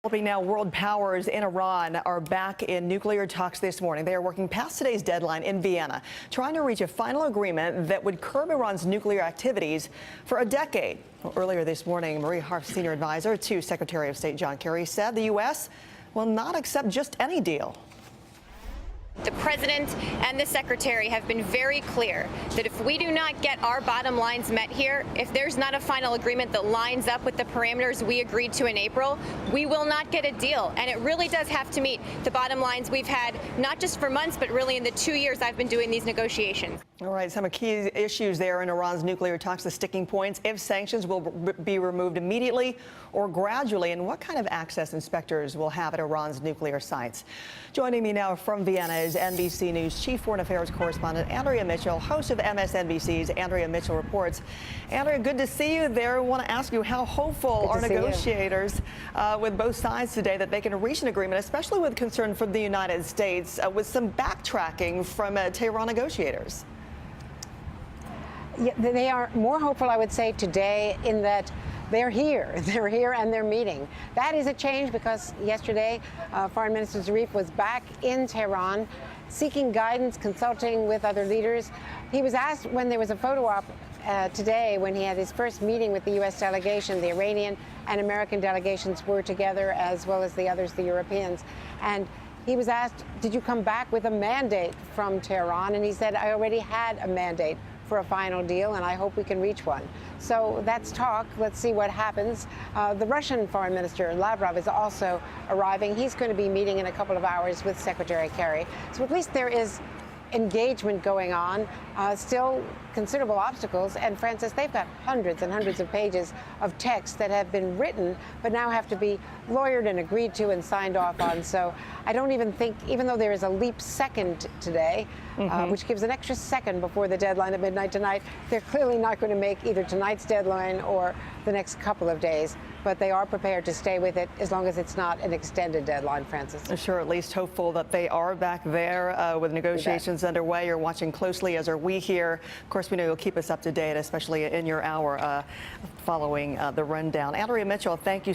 Now, world powers in Iran are back in nuclear talks this morning. They are working past today's deadline in Vienna, trying to reach a final agreement that would curb Iran's nuclear activities for a decade. Well, earlier this morning, Marie Harf, senior advisor to Secretary of State John Kerry, said the U.S. will not accept just any deal. The president and the secretary have been very clear that if we do not get our bottom lines met here, if there's not a final agreement that lines up with the parameters we agreed to in April, we will not get a deal. And it really does have to meet the bottom lines we've had, not just for months, but really in the 2 years I've been doing these negotiations. All right, some key issues there in Iran's nuclear talks, the sticking points, if sanctions will be removed immediately or gradually, and what kind of access inspectors will have at Iran's nuclear sites. Joining me now from Vienna is NBC News Chief Foreign Affairs Correspondent Andrea Mitchell, host of MSNBC's Andrea Mitchell Reports. Andrea, good to see you there. I want to ask you, how hopeful are negotiators with both sides today that they can reach an agreement, especially with concern from the United States, with some backtracking from Tehran negotiators? Yeah, they are more hopeful, I would say, today in that they're here and they're meeting. That is a change because yesterday Foreign Minister Zarif was back in Tehran seeking guidance, consulting with other leaders. He was asked when there was a photo op today when he had his first meeting with the U.S. delegation. The Iranian and American delegations were together, as well as the others, the Europeans. And he was asked, did you come back with a mandate from Tehran? And he said, I already had a mandate for a final deal, and I hope we can reach one. So that's talk. Let's see what happens. The Russian Foreign Minister Lavrov is also arriving. He's going to be meeting in a couple of hours with Secretary Kerry. So at least there is engagement going on, still considerable obstacles. And Francis, they've got hundreds and hundreds of pages of text that have been written, but now have to be lawyered and agreed to and signed off on. So I don't even think, even though there is a leap second today, which gives an extra second before the deadline at midnight tonight, they're clearly not going to make either tonight's deadline or the next couple of days. But they are prepared to stay with it as long as it's not an extended deadline, Francis. Sure, at least hopeful that they are back there with negotiations underway. You're watching closely, as are we here. Of course, we know you'll keep us up to date, especially in your hour following the rundown. Andrea Mitchell, thank you.